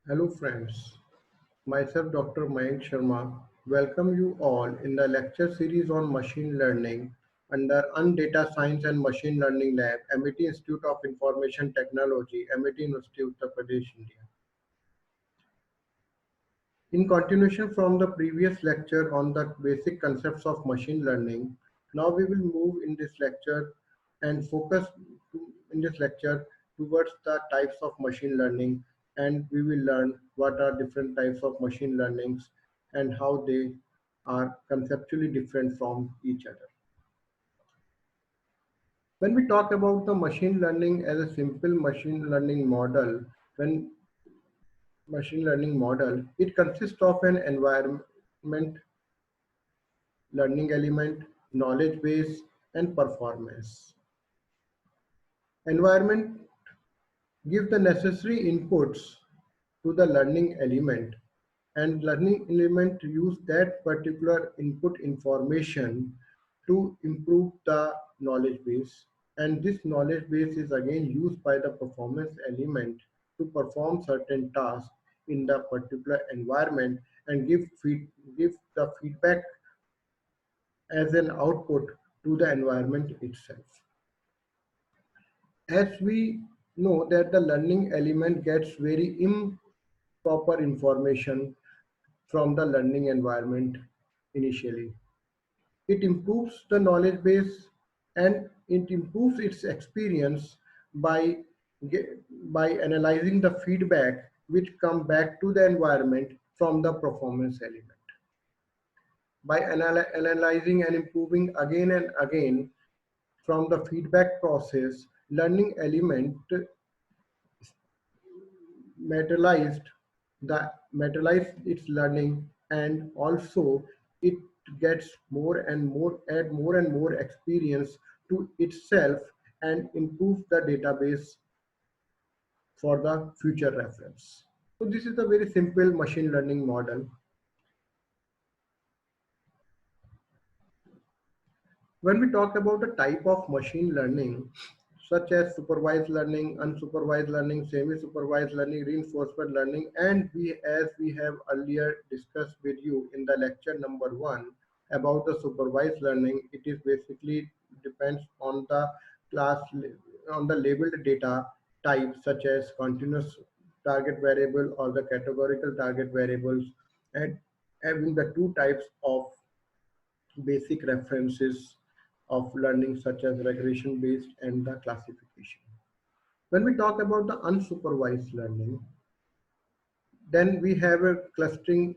Hello friends, myself Dr. Mayank Sharma welcome you all in the lecture series on machine learning under Data Science and Machine Learning Lab, MIT Institute of Information Technology, MIT University, Uttar Pradesh, India. In continuation from the previous lecture on the basic concepts of machine learning, now we will move in this lecture and focus in this lecture towards the types of machine learning, and we will learn what are different types of machine learnings and how they are conceptually different from each other. When we talk about the machine learning as a simple machine learning model, when machine learning model, it consists of an environment, learning element, knowledge base, and performance. Environment give the necessary inputs to the learning element, and learning element use that particular input information to improve the knowledge base, and this knowledge base is again used by the performance element to perform certain tasks in the particular environment and give the feedback as an output to the environment itself. As we know that the learning element gets very improper information from the learning environment initially. It improves the knowledge base and it improves its experience by, by analyzing the feedback which come back to the environment from the performance element. By analyzing and improving again and again from the feedback process, learning element materialized materialize its learning, and also it gets more and more add more and more experience to itself and improve the database for the future reference. So this is a very simple machine learning model. When we talk about the type of machine learning, such as supervised learning, unsupervised learning, semi-supervised learning, reinforcement learning, and as we have earlier discussed with you in the lecture number 1 about the supervised learning, it is basically depends on the class, on the labeled data type, such as continuous target variable or the categorical target variables, and having the two types of basic references of learning, such as regression based and the classification. When we talk about the unsupervised learning, then we have a clustering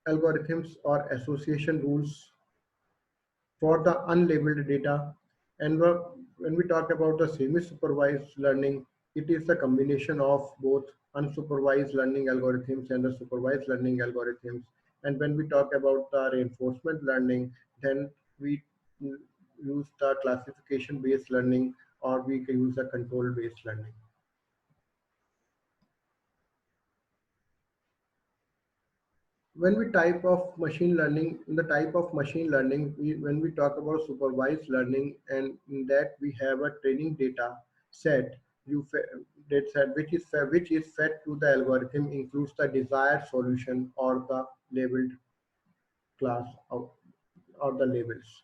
algorithms or association rules for the unlabeled data. And when we talk about the semi-supervised learning, it is a combination of both unsupervised learning algorithms and the supervised learning algorithms. And when we talk about the reinforcement learning, then we use the classification based learning, or we can use the control based learning. When we type of machine learning, in the type of machine learning, when we talk about supervised learning, and in that we have a training data set, that set which is fed to the algorithm includes the desired solution or the labeled class or the labels.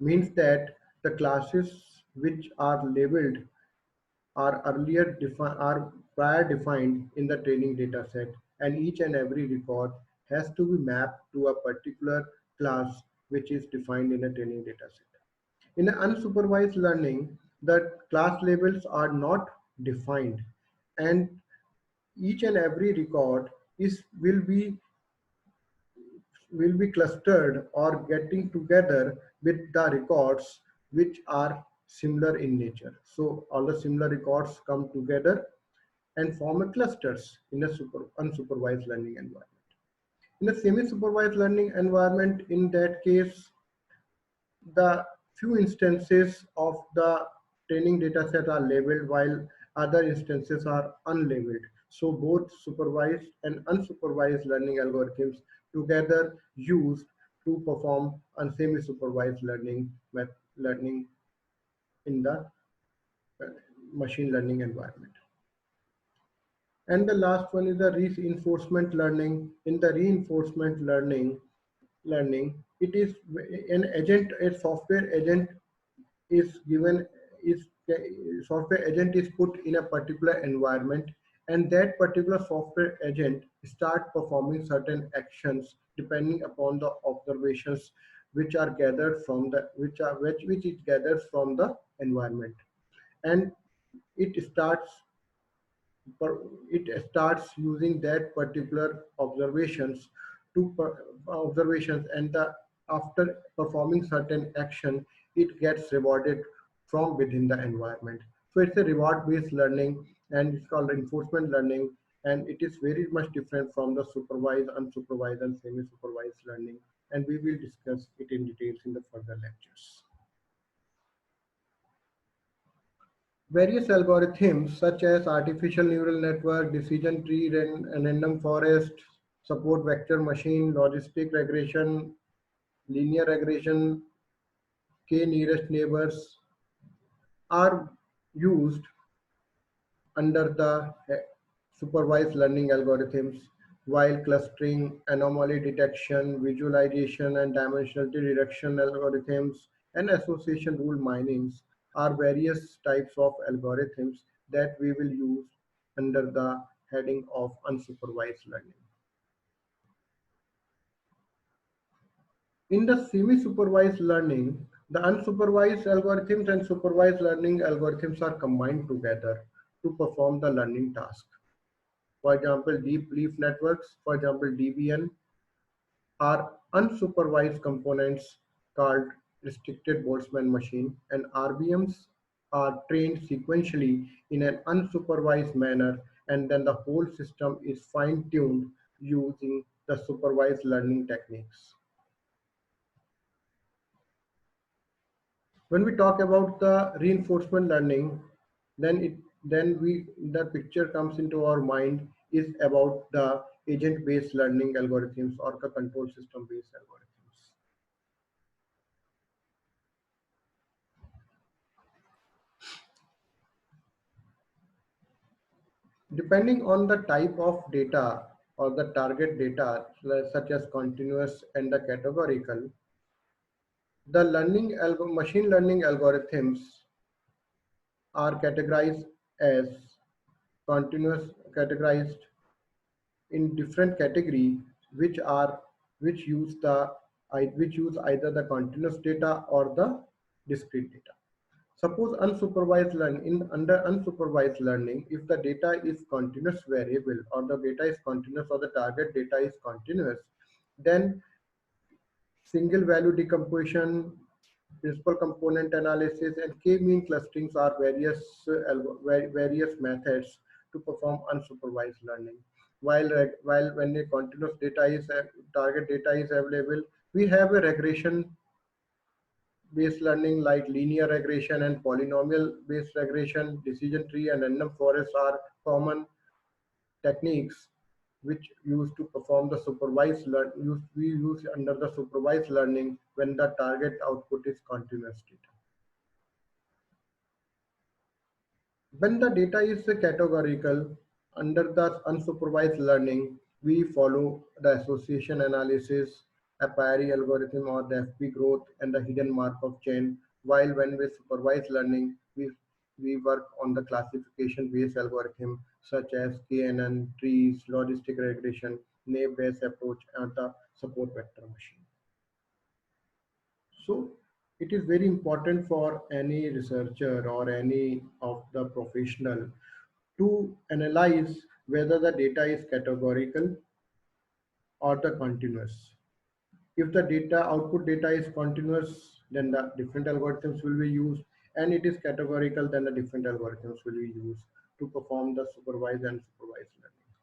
Means that the classes which are labeled are prior defined in the training data set, and each and every record has to be mapped to a particular class which is defined in a training data set. In unsupervised learning, the class labels are not defined, and each and every record is will be clustered or getting together with the records which are similar in nature. So all the similar records come together and form a clusters in a unsupervised learning environment. In a semi-supervised learning environment, in that case, the few instances of the training data set are labeled while other instances are unlabeled. So both supervised and unsupervised learning algorithms together used to perform a semi-supervised learning in the machine learning environment. And the last one is the reinforcement learning. In the reinforcement learning, it is an agent, a software agent is given is software agent is put in a particular environment, and that particular software agent start performing certain actions depending upon the observations which are gathered from the which it gathers from the environment, and it starts it starts using that particular observations observations, and after performing certain action it gets rewarded from within the environment. So it's a reward based learning, and it's called reinforcement learning, and it is very much different from the supervised, unsupervised and semi supervised learning, and we will discuss it in details in the further lectures. Various algorithms such as artificial neural network, decision tree, random forest, support vector machine, logistic regression, linear regression, k nearest neighbors are used under the supervised learning algorithms, while clustering, anomaly detection, visualization, and dimensionality reduction algorithms and association rule minings are various types of algorithms that we will use under the heading of unsupervised learning. In the semi-supervised learning, the unsupervised algorithms and supervised learning algorithms are combined together to perform the learning task. For example, deep leaf networks, for example, DBN, are unsupervised components called restricted Boltzmann machine, and RBMs are trained sequentially in an unsupervised manner, and then the whole system is fine-tuned using the supervised learning techniques. When we talk about the reinforcement learning, the picture comes into our mind is about the agent based learning algorithms or the control system based algorithms. Depending on the type of data or the target data, such as continuous and the categorical, the machine learning algorithms are categorized as continuous, categorized in different category, which are which use either the continuous data or the discrete data. Suppose unsupervised learning, in under unsupervised learning, if the data is continuous variable or the data is continuous or the target data is continuous, then single value decomposition, principal component analysis, and k-mean clusterings are various methods to perform unsupervised learning. While when a continuous data is target data is available, we have a regression based learning like linear regression and polynomial based regression, decision tree, and random forest are common techniques which used to perform the supervised learning. We use under the supervised learning when the target output is continuous data. When the data is categorical, under the unsupervised learning, we follow the association analysis, a priori algorithm or the FP growth and the hidden Markov chain, while when with supervised learning, we work on the classification based algorithm such as KNN, trees, logistic regression, naive based approach, and the support vector machine. So it is very important for any researcher or any of the professional to analyze whether the data is categorical or the continuous. If the data output data is continuous, then the different algorithms will be used, and it is categorical, then the different algorithms will be used to perform the supervised and supervised learning.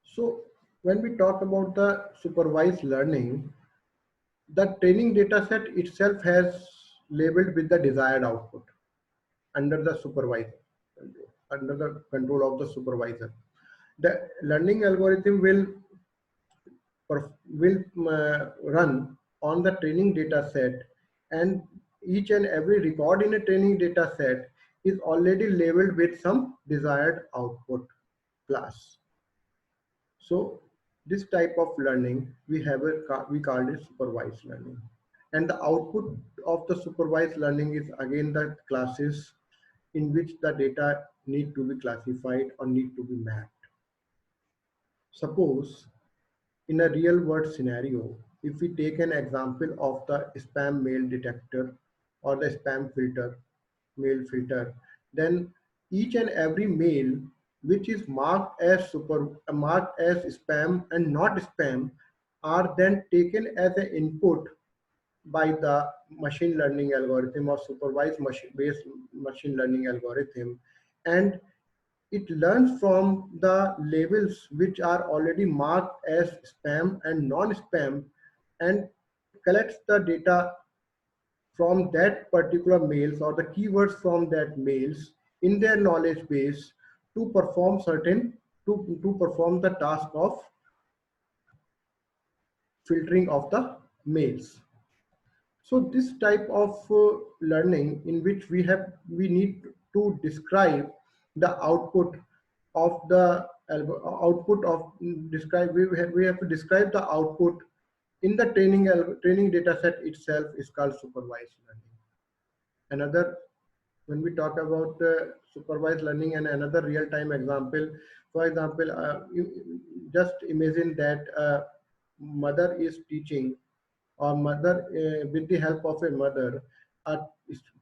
So when we talk about the supervised learning, the training data set itself has labeled with the desired output under the supervisor, under the control of the supervisor. The learning algorithm will run on the training data set, and each and every record in a training data set is already labeled with some desired output class. So this type of learning we call it supervised learning. And the output of the supervised learning is again the classes in which the data need to be classified or need to be mapped. Suppose in a real world scenario, if we take an example of the spam mail detector or the spam filter, mail filter, then each and every mail which is marked as spam and not spam are then taken as an input by the machine learning algorithm or supervised based machine learning algorithm, and it learns from the labels which are already marked as spam and non-spam and collects the data from that particular mails or the keywords from that mails in their knowledge base to perform to perform the task of filtering of the mails. So this type of learning in which we need to describe the output of the output of describe we have to describe the output in the training data set itself is called supervised learning. Another, when we talk about supervised learning and another real time example, for example, just imagine that mother is teaching or mother with the help of a mother, a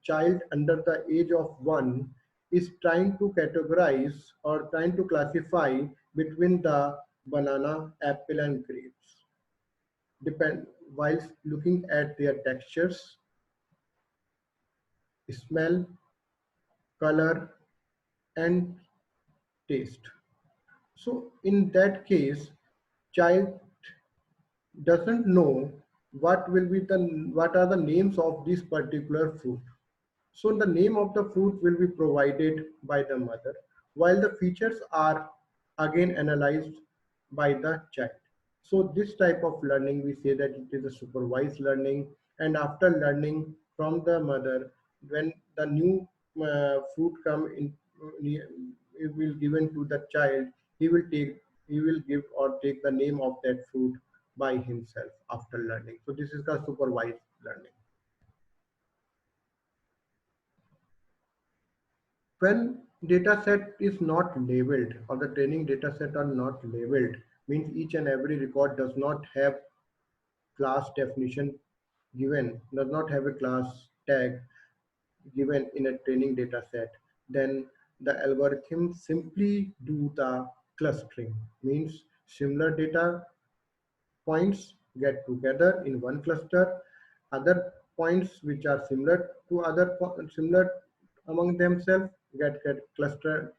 child under the age of 1 is trying to categorize or trying to classify between the banana, apple and grapes, depend while looking at their textures, smell, color and taste. So in that case, child doesn't know what are the names of this particular fruit. So the name of the fruit will be provided by the mother, while the features are again analyzed by the child. So this type of learning, we say that it is a supervised learning. And after learning from the mother, when the new fruit come in, it will given to the child. He will give or take the name of that fruit by himself after learning. So this is the supervised learning. When data set is not labeled or the training data set are not labeled, means each and every record does not have class definition given, does not have a class tag given in a training data set, then the algorithm simply do the clustering, means similar data points get together in one cluster, other points which are similar to similar among themselves get clustered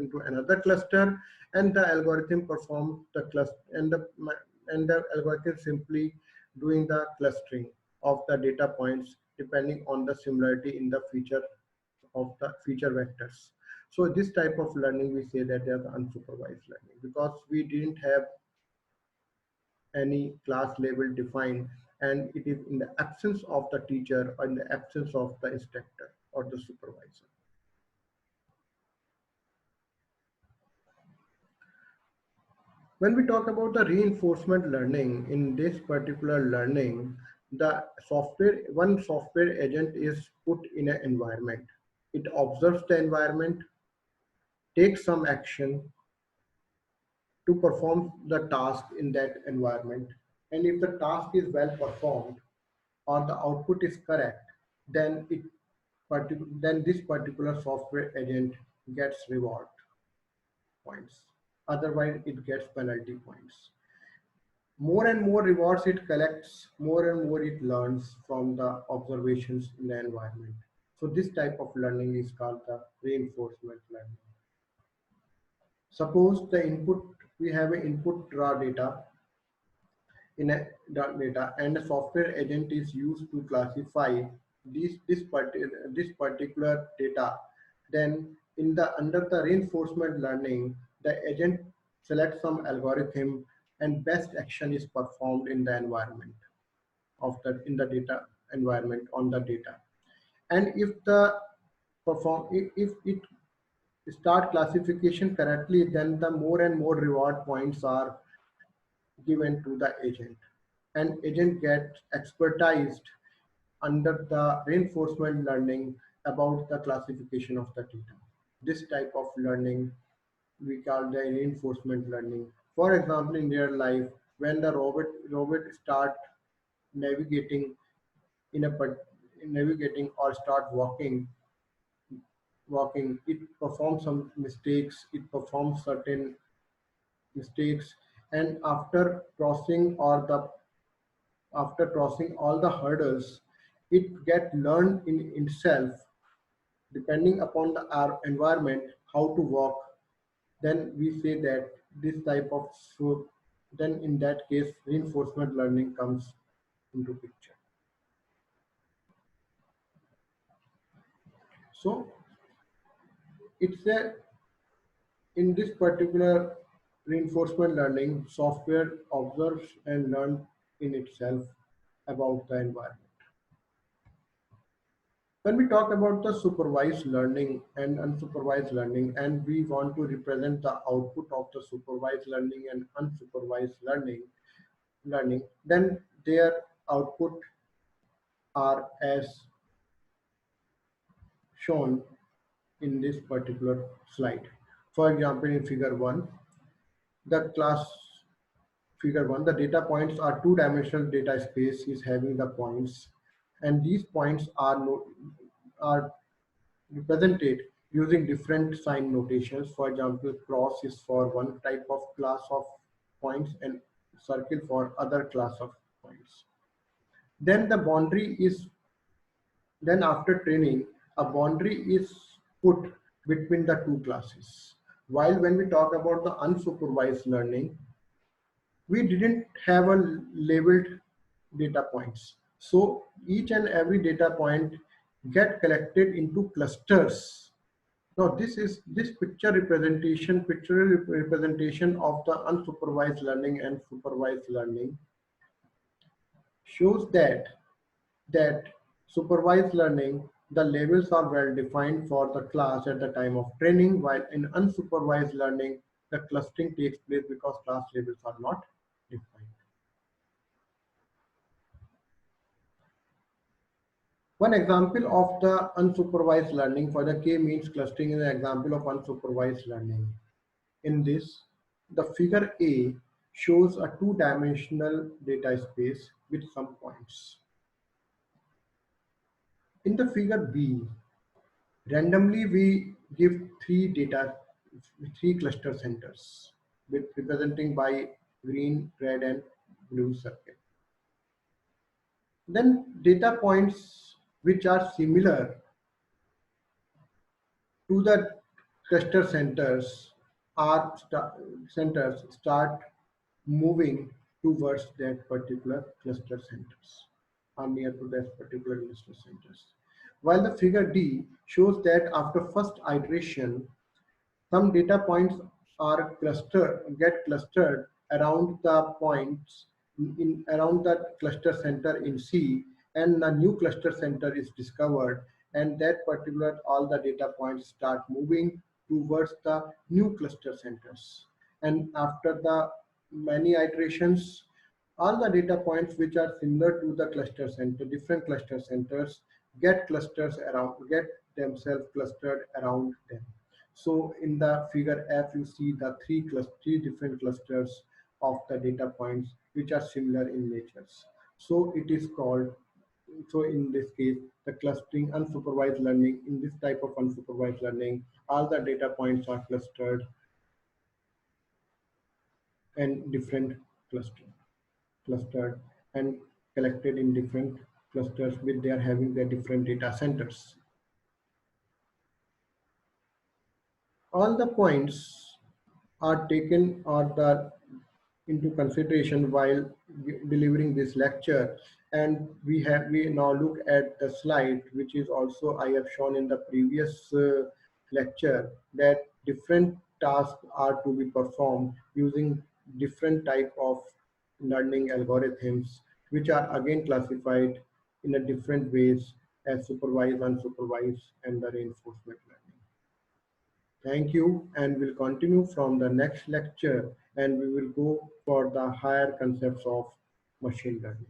into another cluster, and the algorithm performs the cluster and the algorithm simply doing the clustering of the data points depending on the similarity in the feature of the feature vectors. So this type of learning, we say that they are the unsupervised learning because we didn't have any class label defined, and it is in the absence of the teacher or in the absence of the instructor or the supervisor. When we talk about the reinforcement learning, in this particular learning, one software agent is put in an environment. It observes the environment, takes some action to perform the task in that environment. And if the task is well performed or the output is correct, then then this particular software agent gets reward points. Otherwise, it gets penalty points. More and more rewards it collects, more and more it learns from the observations in the environment. So this type of learning is called the reinforcement learning. Suppose the input, we have an input raw data in a data, and a software agent is used to classify this particular data. Then in the under the reinforcement learning, the agent selects some algorithm and best action is performed in the environment of the in the data environment on the data. And if the perform if it start classification correctly, then the more and more reward points are given to the agent, and agent gets expertized under the reinforcement learning about the classification of the data. This type of learning we call the reinforcement learning. For example, in real life, when the robot start navigating in a navigating or start walking, it performs some mistakes, it performs certain mistakes, and after crossing all the hurdles, it get learned in itself, depending upon the our environment, how to walk. Then we say that this type of, so then in that case reinforcement learning comes into picture. So it's a, in this particular reinforcement learning, software observes and learns in itself about the environment. When we talk about the supervised learning and unsupervised learning, and we want to represent the output of the supervised learning and unsupervised learning, then their output are as shown in this particular slide. For example, in the class figure 1, the data points are two-dimensional data space is having the points, and these points are are represented using different sign notations. For example, cross is for one type of class of points and circle for other class of points. Then the boundary is, then after training, a boundary is put between the two classes. While when we talk about the unsupervised learning, we didn't have a labeled data points. So each and every data point get collected into clusters. Now this pictorial representation of the unsupervised learning and supervised learning shows that supervised learning, the labels are well defined for the class at the time of training, while in unsupervised learning, the clustering takes place because class labels are not defined. One example of the unsupervised learning for the K-means clustering is an example of unsupervised learning. In this, the figure A shows a two-dimensional data space with some points. In the figure B, randomly we give three cluster centers with representing by green, red, and blue circle. Then data points which are similar to the cluster centers start moving towards that particular cluster centers or near to that particular cluster centers. While the figure D shows that after first iteration, some data points get clustered around the points in around the cluster center in C, and a new cluster center is discovered, and that particular all the data points start moving towards the new cluster centers. And after the many iterations, all the data points which are similar to the cluster center, different cluster centers, get themselves clustered around them. So in the figure F, you see the three different clusters of the data points which are similar in natures. So it is called, so in this case, the clustering unsupervised learning. In this type of unsupervised learning, all the data points are and different clustered and collected in different clusters with their having their different data centers. All the points are taken or the into consideration while delivering this lecture, and we now look at the slide which is also I have shown in the previous lecture, that different tasks are to be performed using different type of learning algorithms which are again classified in a different ways, as supervised, unsupervised, and the reinforcement learning. Thank you, and we'll continue from the next lecture, and we will go for the higher concepts of machine learning.